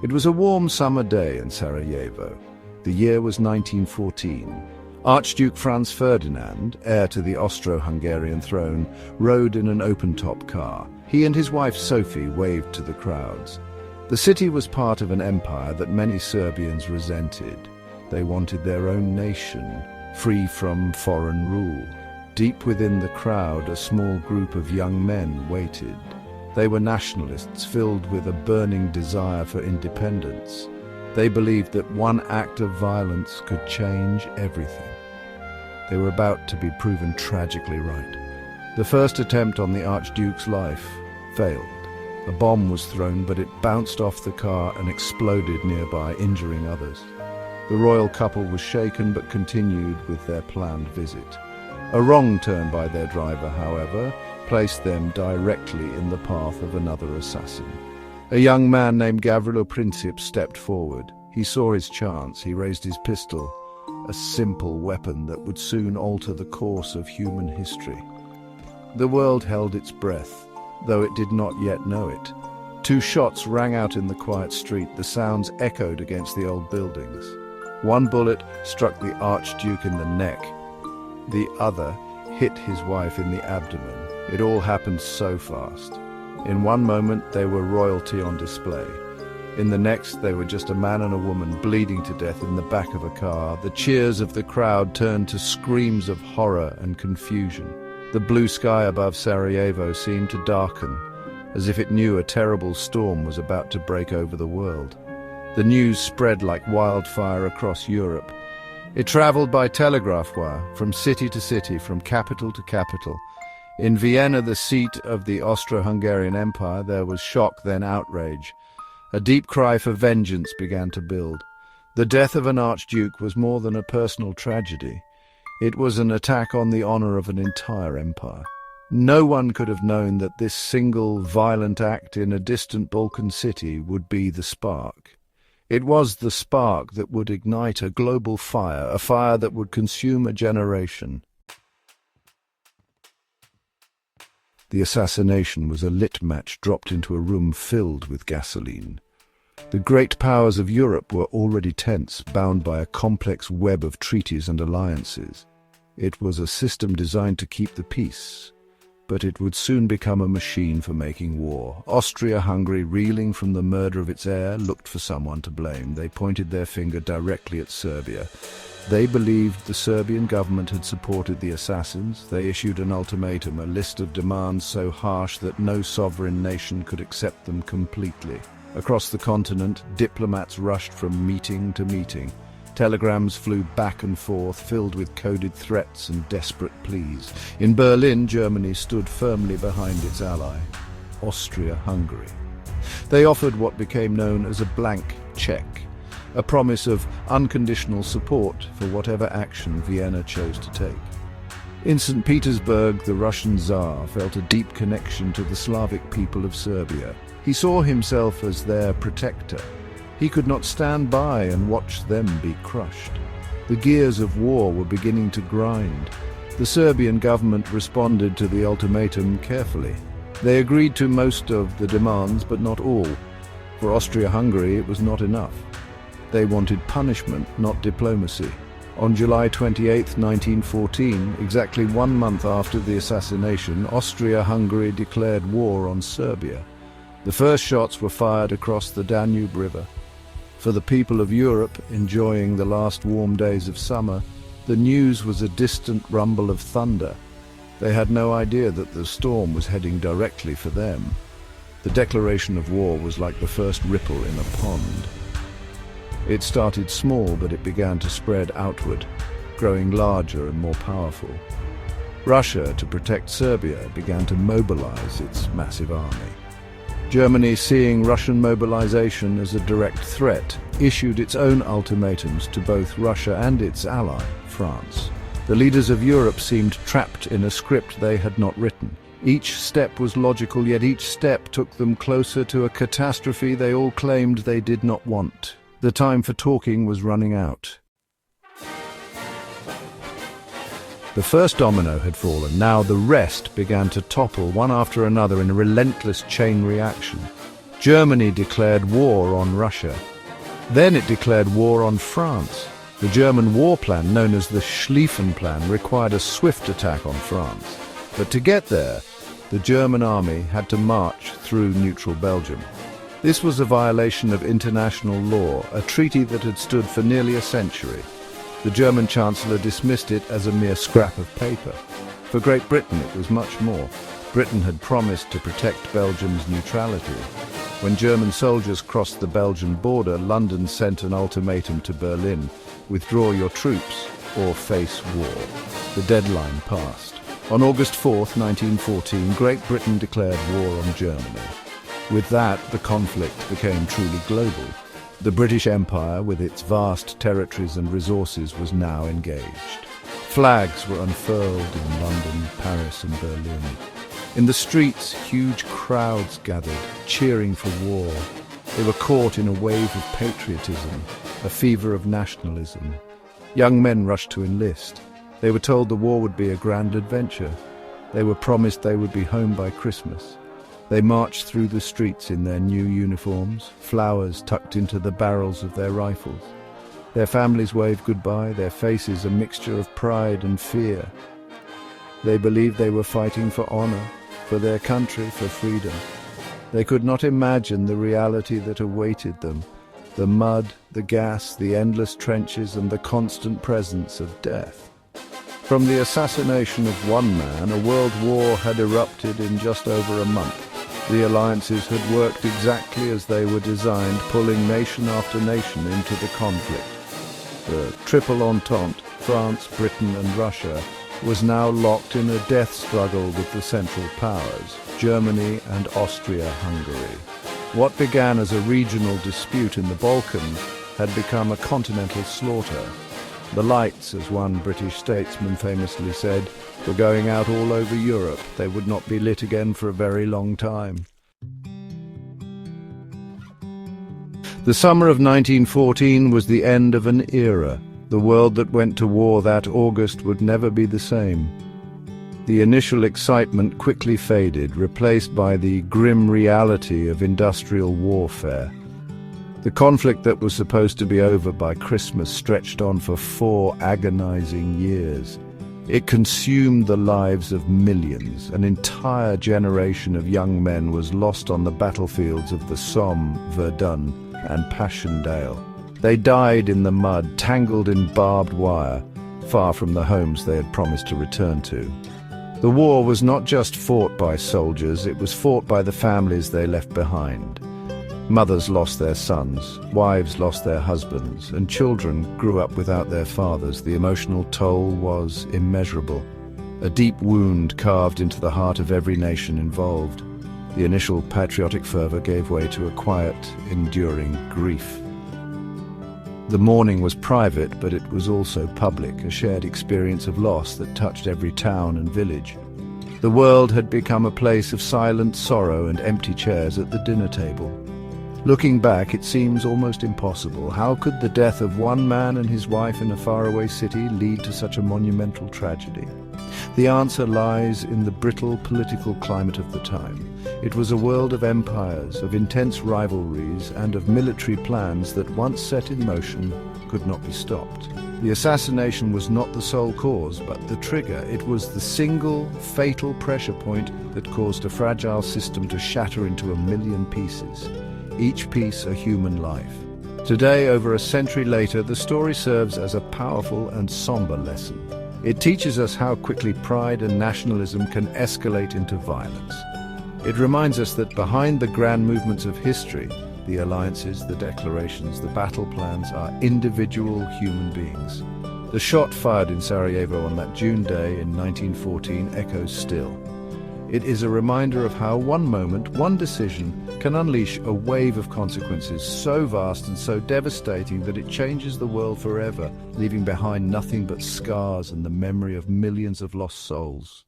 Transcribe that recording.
It was a warm summer day in Sarajevo. The year was 1914. Archduke Franz Ferdinand, heir to the Austro-Hungarian throne, rode in an open-top car. He and his wife Sophie waved to the crowds. The city was part of an empire that many Serbians resented. They wanted their own nation, free from foreign rule. Deep within the crowd, a small group of young men waited. They were nationalists filled with a burning desire for independence. They believed that one act of violence could change everything. They were about to be proven tragically right. The first attempt on the Archduke's life failed. A bomb was thrown, but it bounced off the car and exploded nearby, injuring others. The royal couple was shaken but continued with their planned visit. A wrong turn by their driver, however, placed them directly in the path of another assassin. A young man named Gavrilo Princip stepped forward. He saw his chance. He raised his pistol, a simple weapon that would soon alter the course of human history. The world held its breath, though it did not yet know it. Two shots rang out in the quiet street. The sounds echoed against the old buildings. One bullet struck the Archduke in the neck. The other hit his wife in the abdomen. It all happened so fast. In one moment, they were royalty on display. In the next, they were just a man and a woman bleeding to death in the back of a car. The cheers of the crowd turned to screams of horror and confusion. The blue sky above Sarajevo seemed to darken, as if it knew a terrible storm was about to break over the world. The news spread like wildfire across Europe. It traveled by telegraph wire, from city to city, from capital to capital. In Vienna, the seat of the Austro-Hungarian Empire, there was shock, then outrage. A deep cry for vengeance began to build. The death of an archduke was more than a personal tragedy. It was an attack on the honor of an entire empire. No one could have known that this single violent act in a distant Balkan city would be the spark. It was the spark that would ignite a global fire, a fire that would consume a generation. The assassination was a lit match dropped into a room filled with gasoline. The great powers of Europe were already tense, bound by a complex web of treaties and alliances. It was a system designed to keep the peace, but it would soon become a machine for making war. Austria-Hungary, reeling from the murder of its heir, looked for someone to blame. They pointed their finger directly at Serbia. They believed the Serbian government had supported the assassins. They issued an ultimatum, a list of demands so harsh that no sovereign nation could accept them completely. Across the continent, diplomats rushed from meeting to meeting. Telegrams flew back and forth, filled with coded threats and desperate pleas. In Berlin, Germany stood firmly behind its ally, Austria-Hungary. They offered what became known as a blank check, a promise of unconditional support for whatever action Vienna chose to take. In St. Petersburg, the Russian Tsar felt a deep connection to the Slavic people of Serbia. He saw himself as their protector. He could not stand by and watch them be crushed. The gears of war were beginning to grind. The Serbian government responded to the ultimatum carefully. They agreed to most of the demands, but not all. For Austria-Hungary, it was not enough. They wanted punishment, not diplomacy. On July 28, 1914, exactly 1 month after the assassination, Austria-Hungary declared war on Serbia. The first shots were fired across the Danube River. For the people of Europe, enjoying the last warm days of summer, the news was a distant rumble of thunder. They had no idea that the storm was heading directly for them. The declaration of war was like the first ripple in a pond. It started small, but it began to spread outward, growing larger and more powerful. Russia, to protect Serbia, began to mobilize its massive army. Germany, seeing Russian mobilization as a direct threat, issued its own ultimatums to both Russia and its ally, France. The leaders of Europe seemed trapped in a script they had not written. Each step was logical, yet each step took them closer to a catastrophe they all claimed they did not want. The time for talking was running out. The first domino had fallen. Now the rest began to topple one after another in a relentless chain reaction. Germany declared war on Russia. Then it declared war on France. The German war plan, known as the Schlieffen Plan, required a swift attack on France. But to get there, the German army had to march through neutral Belgium. This was a violation of international law, a treaty that had stood for nearly a century. The German Chancellor dismissed it as a mere scrap of paper. For Great Britain, it was much more. Britain had promised to protect Belgium's neutrality. When German soldiers crossed the Belgian border, London sent an ultimatum to Berlin: withdraw your troops or face war. The deadline passed. On August 4th, 1914, Great Britain declared war on Germany. With that, the conflict became truly global. The British Empire, with its vast territories and resources, was now engaged. Flags were unfurled in London, Paris and Berlin. In the streets, huge crowds gathered, cheering for war. They were caught in a wave of patriotism, a fever of nationalism. Young men rushed to enlist. They were told the war would be a grand adventure. They were promised they would be home by Christmas. They marched through the streets in their new uniforms, flowers tucked into the barrels of their rifles. Their families waved goodbye, their faces a mixture of pride and fear. They believed they were fighting for honor, for their country, for freedom. They could not imagine the reality that awaited them: the mud, the gas, the endless trenches, and the constant presence of death. From the assassination of one man, a world war had erupted in just over a month. The alliances had worked exactly as they were designed, pulling nation after nation into the conflict. The Triple Entente, France, Britain and Russia, was now locked in a death struggle with the Central Powers, Germany and Austria-Hungary. What began as a regional dispute in the Balkans had become a continental slaughter. The lights, as one British statesman famously said, were going out all over Europe. They would not be lit again for a very long time. The summer of 1914 was the end of an era. The world that went to war that August would never be the same. The initial excitement quickly faded, replaced by the grim reality of industrial warfare. The conflict that was supposed to be over by Christmas stretched on for 4 agonizing years. It consumed the lives of millions. An entire generation of young men was lost on the battlefields of the Somme, Verdun, and Passchendaele. They died in the mud, tangled in barbed wire, far from the homes they had promised to return to. The war was not just fought by soldiers, it was fought by the families they left behind. Mothers lost their sons, wives lost their husbands, and children grew up without their fathers. The emotional toll was immeasurable. A deep wound carved into the heart of every nation involved. The initial patriotic fervor gave way to a quiet, enduring grief. The mourning was private, but it was also public, a shared experience of loss that touched every town and village. The world had become a place of silent sorrow and empty chairs at the dinner table. Looking back, it seems almost impossible. How could the death of one man and his wife in a faraway city lead to such a monumental tragedy? The answer lies in the brittle political climate of the time. It was a world of empires, of intense rivalries, and of military plans that, once set in motion, could not be stopped. The assassination was not the sole cause, but the trigger. It was the single, fatal pressure point that caused a fragile system to shatter into a million pieces. Each piece a human life. Today, over a century later, the story serves as a powerful and somber lesson. It teaches us how quickly pride and nationalism can escalate into violence. It reminds us that behind the grand movements of history, the alliances, the declarations, the battle plans, are individual human beings. The shot fired in Sarajevo on that June day in 1914 echoes still. It is a reminder of how one moment, one decision, can unleash a wave of consequences so vast and so devastating that it changes the world forever, leaving behind nothing but scars and the memory of millions of lost souls.